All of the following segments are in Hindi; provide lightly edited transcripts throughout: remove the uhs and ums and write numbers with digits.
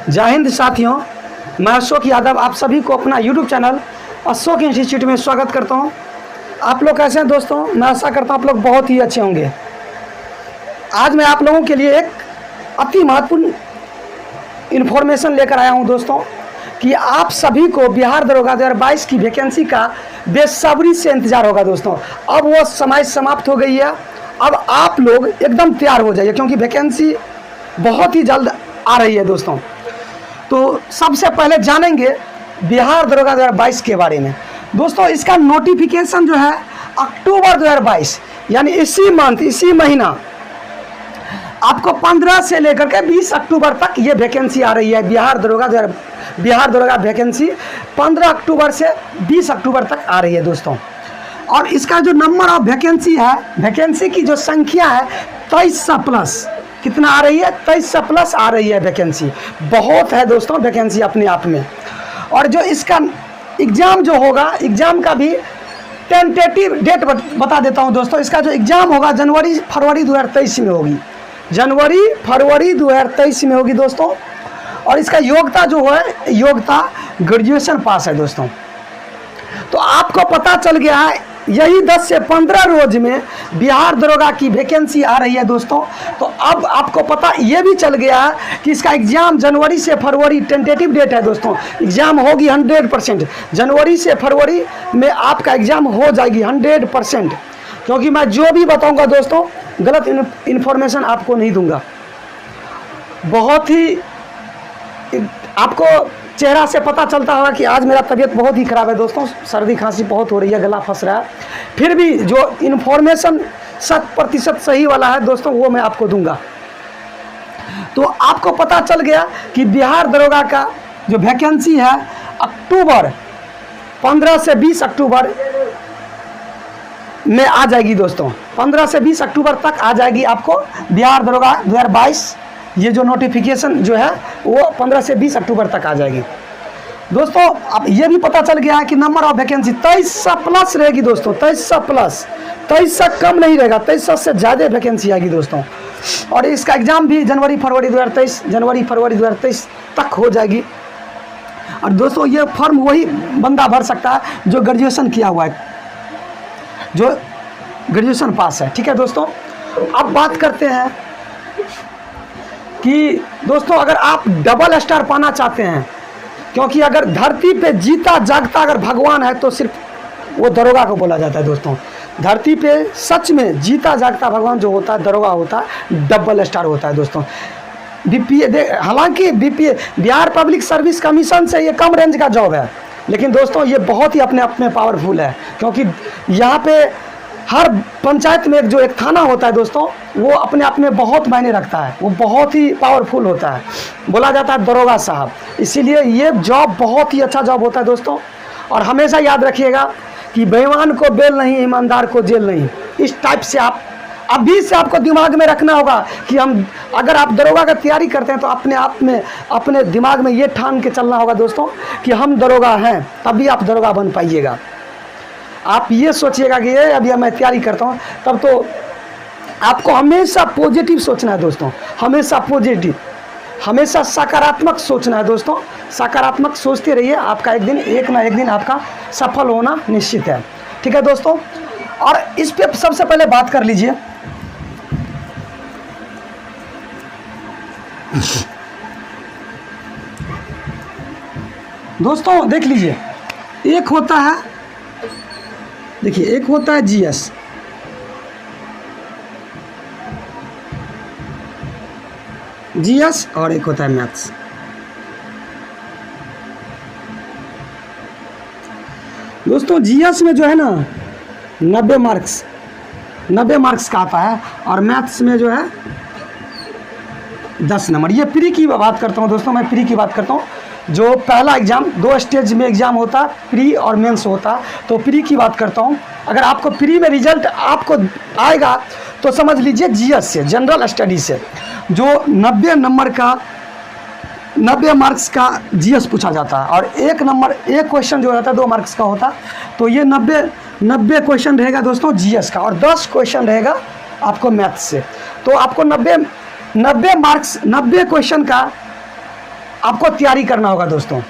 जय हिंद साथियों, मैं अशोक यादव आप सभी को अपना YouTube चैनल अशोक इंस्टीट्यूट में स्वागत करता हूं। आप लोग कैसे हैं दोस्तों? मैं आशा करता हूं आप लोग बहुत ही अच्छे होंगे। आज मैं आप लोगों के लिए एक अति महत्वपूर्ण इन्फॉर्मेशन लेकर आया हूं दोस्तों कि आप सभी को बिहार दरोगा 2022 की वैकेंसी का बेसब्री से इंतज़ार होगा दोस्तों। अब वो समय समाप्त हो गई है। अब आप लोग एकदम तैयार हो जाइए क्योंकि वैकेंसी बहुत ही जल्द आ रही है दोस्तों। तो सबसे पहले जानेंगे बिहार दरोगा 2022 के बारे में दोस्तों। इसका नोटिफिकेशन जो है अक्टूबर 2022 यानी इसी मंथ, इसी महीना आपको 15 से लेकर के 20 अक्टूबर तक ये वैकेंसी आ रही है। बिहार दरोगा वैकेंसी 15 अक्टूबर से 20 अक्टूबर तक आ रही है दोस्तों। और इसका जो नंबर ऑफ वैकेंसी है, वैकेंसी की जो संख्या है 2300 प्लस। कितना आ रही है? 2300 प्लस आ रही है वैकेंसी। बहुत है दोस्तों वैकेंसी अपने आप में। और जो इसका एग्ज़ाम जो होगा, एग्ज़ाम का भी टेंटेटिव डेट बता देता हूं दोस्तों। इसका जो एग्ज़ाम होगा जनवरी-फरवरी 2023 में होगी। जनवरी-फरवरी 2023 में होगी दोस्तों। और इसका योग्यता जो है, योग्यता ग्रेजुएशन पास है दोस्तों। तो आपको पता चल गया है यही 10 से 15 रोज में बिहार दरोगा की वैकेंसी आ रही है दोस्तों। तो अब आपको पता ये भी चल गया है कि इसका एग्ज़ाम जनवरी से फरवरी टेंटेटिव डेट है दोस्तों। एग्ज़ाम होगी 100%। जनवरी से फरवरी में आपका एग्ज़ाम हो जाएगी 100%। क्योंकि मैं जो भी बताऊंगा दोस्तों गलत इन्फॉर्मेशन आपको नहीं दूंगा। बहुत ही आपको चेहरा से पता चलता होगा कि आज मेरा तबीयत बहुत ही ख़राब है दोस्तों। सर्दी खांसी बहुत हो रही है, गला फंस रहा है। फिर भी जो इन्फॉर्मेशन 100% सही वाला है दोस्तों वो मैं आपको दूंगा। तो आपको पता चल गया कि बिहार दरोगा का जो वैकेंसी है अक्टूबर 15 से 20 अक्टूबर में आ जाएगी दोस्तों। 15 से 20 अक्टूबर तक आ जाएगी आपको बिहार दरोगा 2022। ये जो नोटिफिकेशन जो है वो 15 से 20 अक्टूबर तक आ जाएगी दोस्तों। अब ये भी पता चल गया है कि नंबर ऑफ वैकेंसी 2300 प्लस रहेगी दोस्तों। 2300 प्लस, 2300 कम नहीं रहेगा, 2300 से ज़्यादा वैकेंसी आएगी दोस्तों। और इसका एग्ज़ाम भी जनवरी-फरवरी 2023 तक हो जाएगी। और दोस्तों ये फॉर्म वही बंदा भर सकता है जो ग्रेजुएशन किया हुआ है, जो ग्रेजुएशन पास है। ठीक है दोस्तों। अब बात करते हैं कि दोस्तों अगर आप डबल स्टार पाना चाहते हैं, क्योंकि अगर धरती पे जीता जागता अगर भगवान है तो सिर्फ वो दरोगा को बोला जाता है दोस्तों। धरती पे सच में जीता जागता भगवान जो होता है दरोगा होता है, डबल स्टार होता है दोस्तों। हालांकि बिहार पब्लिक सर्विस कमीशन से ये कम रेंज का जॉब है, लेकिन दोस्तों ये बहुत ही अपने आप में पावरफुल है। क्योंकि यहाँ पे हर पंचायत में एक थाना होता है दोस्तों, वो अपने आप में बहुत मायने रखता है। वो बहुत ही पावरफुल होता है, बोला जाता है दरोगा साहब। इसीलिए ये जॉब बहुत ही अच्छा जॉब होता है दोस्तों। और हमेशा याद रखिएगा कि बेईमान को बेल नहीं, ईमानदार को जेल नहीं। इस टाइप से आप अभी से आपको दिमाग में रखना होगा कि हम अगर आप दरोगा का तैयारी करते हैं तो अपने आप में, अपने दिमाग में ये ठान के चलना होगा दोस्तों कि हम दरोगा हैं, तभी आप दरोगा बन पाइएगा। आप ये सोचिएगा कि ये अभी मैं तैयारी करता हूँ, तब तो आपको हमेशा पॉजिटिव सोचना है दोस्तों। हमेशा पॉजिटिव, हमेशा सकारात्मक सोचना है दोस्तों। सकारात्मक सोचते रहिए, आपका एक ना एक दिन आपका सफल होना निश्चित है। ठीक है दोस्तों। और इस पे सबसे पहले बात कर लीजिए। दोस्तों देख लीजिए, एक होता है, देखिए एक होता है जीएस, और एक होता है मैथ्स। दोस्तों जीएस में जो है ना 90 मार्क्स का आता है, और मैथ्स में जो है 10 नंबर। ये प्री की बात करता हूँ दोस्तों, मैं प्री की बात करता हूँ। जो पहला एग्ज़ाम 2 स्टेज में एग्ज़ाम होता है, प्री और मेंस होता है। तो प्री की बात करता हूँ। अगर आपको प्री में रिजल्ट आपको आएगा तो समझ लीजिए जीएस से, जनरल स्टडी से, जो 90 मार्क्स का जीएस पूछा जाता है। और एक क्वेश्चन जो रहता है 2 मार्क्स का होता है। तो ये 90 क्वेश्चन रहेगा दोस्तों जीएस का, और 10 क्वेश्चन रहेगा आपको मैथ्स से। तो आपको 90 क्वेश्चन का आपको तैयारी करना होगा दोस्तों।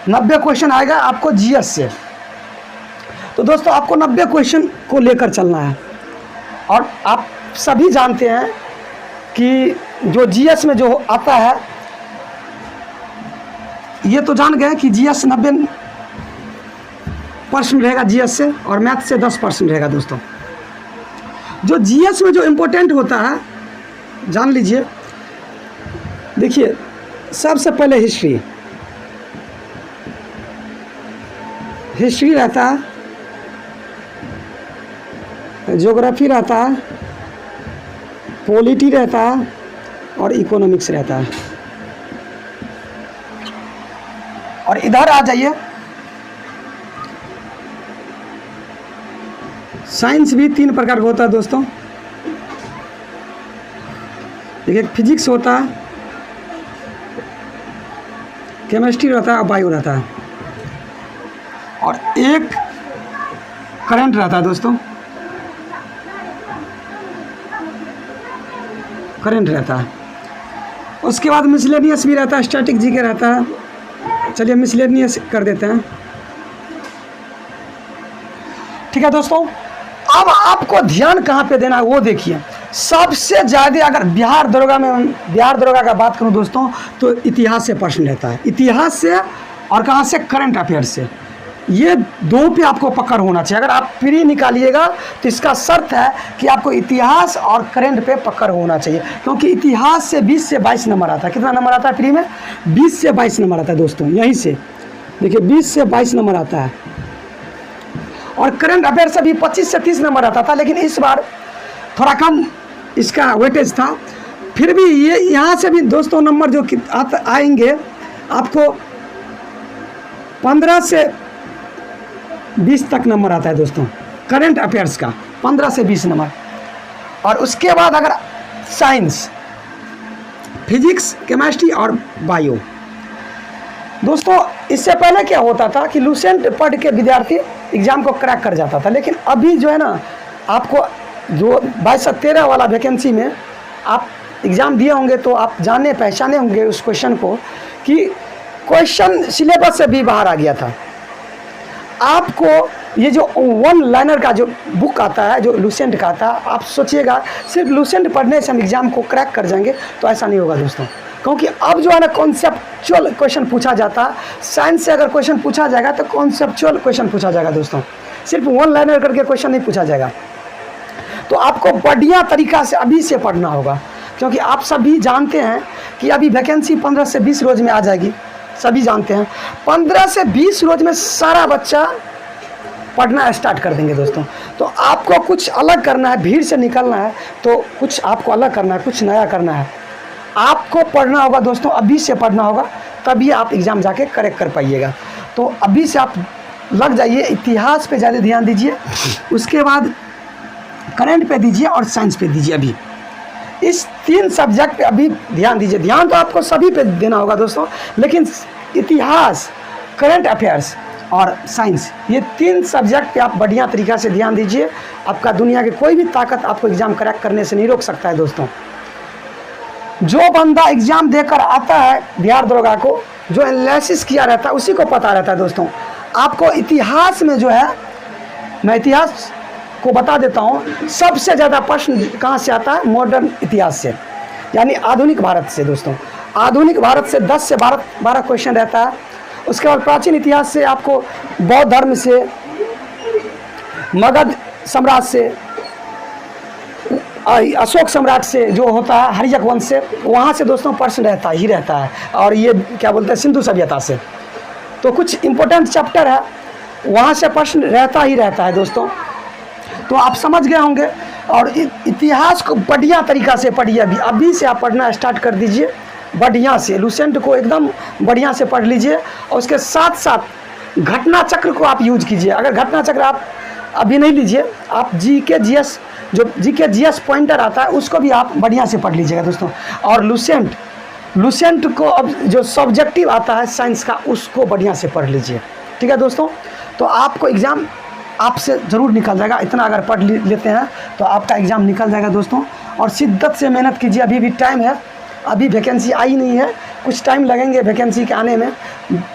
90 क्वेश्चन आएगा आपको जीएस से। तो दोस्तों आपको 90 क्वेश्चन को लेकर चलना है। और आप सभी जानते हैं कि जो जीएस में जो आता है, ये तो जान गए कि जीएस 90% रहेगा जीएस से, और मैथ से 10% रहेगा दोस्तों। जो जीएस में जो इम्पोर्टेंट होता है जान लीजिए। देखिए, सबसे पहले हिस्ट्री रहता है, ज्योग्राफी रहता है, पॉलिटी रहता है और इकोनॉमिक्स रहता है। और इधर आ जाइए, साइंस भी 3 प्रकार का होता है दोस्तों। देखिए, फिजिक्स होता है, केमिस्ट्री रहता है और बायो रहता है, और एक करंट रहता है दोस्तों, करंट रहता है। उसके बाद मिसलेनियस भी रहता है, स्टैटिक जीके रहता है। चलिए मिसलेनियस कर देते हैं, ठीक है दोस्तों। अब आपको ध्यान कहाँ पे देना है वो देखिए। सबसे ज़्यादा अगर बिहार दरोगा का बात करूँ दोस्तों, तो इतिहास से प्रश्न रहता है, इतिहास से और कहाँ से, करंट अफेयर्स से। ये दो पे आपको पकड़ होना चाहिए। अगर आप प्री निकालिएगा तो इसका शर्त है कि आपको इतिहास और करंट पे पकड़ होना चाहिए, क्योंकि इतिहास से 20 से 22 नंबर आता है। कितना नंबर आता है प्री में? 20 से 22 नंबर आता है दोस्तों। यहीं से देखिए 20 से 22 नंबर आता है, और करंट अफेयर से भी 25 से 30 नंबर आता था, लेकिन इस बार थोड़ा कम इसका वेटेज था। फिर भी ये यहाँ से भी दोस्तों नंबर जो आएंगे आपको 15 से 20 तक नंबर आता है दोस्तों, करंट अफेयर्स का 15 से 20 नंबर। और उसके बाद अगर साइंस, फिजिक्स, केमिस्ट्री और बायो दोस्तों, इससे पहले क्या होता था कि लूसेंट पढ़ के विद्यार्थी एग्ज़ाम को क्रैक कर जाता था। लेकिन अभी जो है ना, आपको जो 22 से 13 वाला वैकेंसी में आप एग्ज़ाम दिए होंगे तो आप जाने पहचाने होंगे उस क्वेश्चन को, कि क्वेश्चन सिलेबस से भी बाहर आ गया था। आपको ये जो 1 लाइनर का जो बुक आता है, जो लूसेंट का आता है, आप सोचिएगा सिर्फ लूसेंट पढ़ने से हम एग्ज़ाम को क्रैक कर जाएंगे, तो ऐसा नहीं होगा दोस्तों। क्योंकि अब जो है ना कॉन्सेप्चुअल क्वेश्चन पूछा जाता है। साइंस से अगर क्वेश्चन पूछा जाएगा तो कॉन्सेप्चुअल क्वेश्चन पूछा जाएगा दोस्तों, सिर्फ 1 लाइनर करके क्वेश्चन नहीं पूछा जाएगा। तो आपको बढ़िया तरीका से अभी से पढ़ना होगा, क्योंकि आप सभी जानते हैं कि अभी वैकेंसी 15 से 20 रोज में आ जाएगी। सभी जानते हैं 15 से 20 रोज में सारा बच्चा पढ़ना स्टार्ट कर देंगे दोस्तों। तो आपको कुछ अलग करना है, भीड़ से निकलना है, तो कुछ आपको अलग करना है, कुछ नया करना है। आपको पढ़ना होगा दोस्तों, अभी से पढ़ना होगा, तभी आप एग्ज़ाम जाके करेक्ट कर पाइएगा। तो अभी से आप लग जाइए, इतिहास पे ज़्यादा ध्यान दीजिए, उसके बाद करंट पे दीजिए और साइंस पे दीजिए। अभी इस 3 सब्जेक्ट पे अभी ध्यान दीजिए। ध्यान तो आपको सभी पे देना होगा दोस्तों, लेकिन इतिहास, करंट अफेयर्स और साइंस, ये 3 सब्जेक्ट पे आप बढ़िया तरीक़ा से ध्यान दीजिए। आपका दुनिया की कोई भी ताकत आपको एग्ज़ाम क्रैक करने से नहीं रोक सकता है दोस्तों। जो बंदा एग्ज़ाम देकर आता है बिहार दरोगा को, जो एनालिसिस किया रहता है उसी को पता रहता है दोस्तों। आपको इतिहास में जो है, मैं इतिहास को बता देता हूँ, सबसे ज़्यादा प्रश्न कहाँ से आता है? मॉडर्न इतिहास से, यानी आधुनिक भारत से दोस्तों। आधुनिक भारत से 10 से 12 क्वेश्चन रहता है। उसके बाद प्राचीन इतिहास से आपको बौद्ध धर्म से, मगध सम्राट से, अशोक सम्राट से जो होता है, हर्यक वंश से, वहाँ से दोस्तों प्रश्न रहता ही रहता है। और ये क्या बोलते हैं, सिंधु सभ्यता से। तो कुछ इंपॉर्टेंट चैप्टर है, वहाँ से प्रश्न रहता ही रहता है दोस्तों। तो आप समझ गए होंगे। और इतिहास को बढ़िया तरीक़ा से पढ़िए। अभी से आप पढ़ना स्टार्ट कर दीजिए बढ़िया से। लूसेंट को एकदम बढ़िया से पढ़ लीजिए, और उसके साथ साथ घटना चक्र को आप यूज कीजिए। अगर घटना चक्र आप अभी नहीं लीजिए, आप जीके जीएस, जो जीके जीएस पॉइंटर आता है उसको भी आप बढ़िया से पढ़ लीजिएगा दोस्तों। और लूसेंट को अब जो सब्जेक्टिव आता है साइंस का, उसको बढ़िया से पढ़ लीजिए, ठीक है दोस्तों। तो आपको एग्ज़ाम आपसे ज़रूर निकल जाएगा। इतना अगर पढ़ लेते हैं तो आपका एग्ज़ाम निकल जाएगा दोस्तों। और शिद्दत से मेहनत कीजिए, अभी भी टाइम है। अभी वैकेंसी आई नहीं है, कुछ टाइम लगेंगे वैकेंसी के आने में,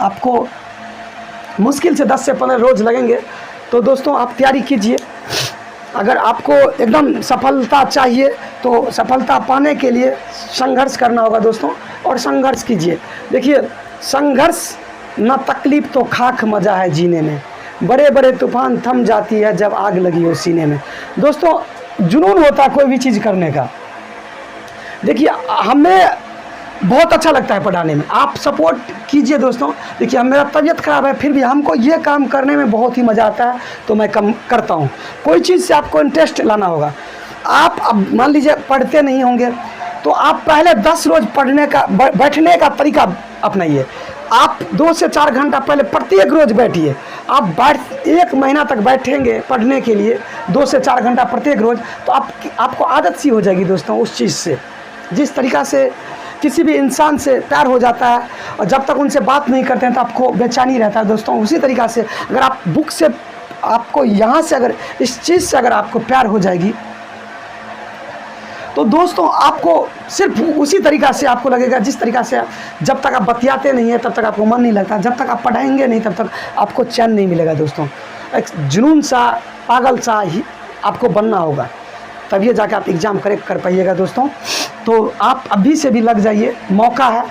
आपको मुश्किल से 10 से 15 रोज़ लगेंगे। तो दोस्तों आप तैयारी कीजिए। अगर आपको एकदम सफलता चाहिए तो सफलता पाने के लिए संघर्ष करना होगा दोस्तों, और संघर्ष कीजिए। देखिए, संघर्ष न तकलीफ़ तो खाक मज़ा है जीने में, बड़े बड़े तूफान थम जाती है जब आग लगी हो सीने में। दोस्तों जुनून होता है कोई भी चीज़ करने का। देखिए हमें बहुत अच्छा लगता है पढ़ाने में, आप सपोर्ट कीजिए दोस्तों। देखिए मेरा तबीयत ख़राब है, फिर भी हमको ये काम करने में बहुत ही मज़ा आता है, तो मैं करता हूँ। कोई चीज़ से आपको इंटरेस्ट लाना होगा। आप अब मान लीजिए पढ़ते नहीं होंगे, तो आप पहले 10 रोज़ पढ़ने का बैठने का तरीका अपनाइए। आप 2 से 4 घंटा पहले प्रत्येक रोज़ बैठिए। आप 1 महीना तक बैठेंगे पढ़ने के लिए 2 से 4 घंटा प्रत्येक रोज़, तो आपको आदत सी हो जाएगी दोस्तों उस चीज़ से। जिस तरीक़ा से किसी भी इंसान से प्यार हो जाता है और जब तक उनसे बात नहीं करते हैं तो आपको बेचैनी रहता है दोस्तों, उसी तरीक़ा से अगर आप बुक से, आपको यहाँ से अगर इस चीज़ से अगर आपको प्यार हो जाएगी, तो दोस्तों आपको सिर्फ उसी तरीक़ा से आपको लगेगा जिस तरीक़ा से जब तक आप बतियाते नहीं हैं तब तक आपको मन नहीं लगता, जब तक आप पढ़ाएंगे नहीं तब तक आपको चैन नहीं मिलेगा दोस्तों। एक जुनून सा, पागल सा ही आपको बनना होगा, तब ये जाके आप एग्ज़ाम करेक्ट कर पाइएगा दोस्तों। तो आप अभी से भी लग जाइए, मौका है।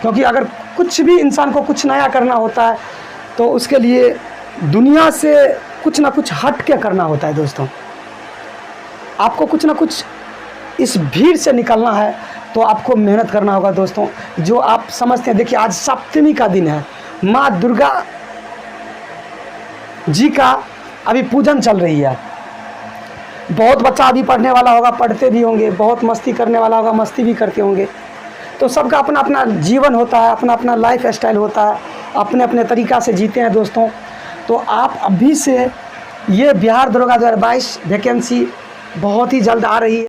क्योंकि अगर कुछ भी इंसान को कुछ नया करना होता है तो उसके लिए दुनिया से कुछ ना कुछ हट के करना होता है दोस्तों। आपको कुछ ना कुछ इस भीड़ से निकलना है तो आपको मेहनत करना होगा दोस्तों। जो आप समझते हैं, देखिए आज सप्तमी का दिन है, माँ दुर्गा जी का अभी पूजन चल रही है। बहुत बच्चा अभी पढ़ने वाला होगा, पढ़ते भी होंगे, बहुत मस्ती करने वाला होगा, मस्ती भी करते होंगे। तो सबका अपना अपना जीवन होता है, अपना अपना लाइफ स्टाइल होता है, अपने अपने तरीक़ा से जीते हैं दोस्तों। तो आप अभी से, ये बिहार दरोगा 2022 वैकेंसी बहुत ही जल्द आ रही है।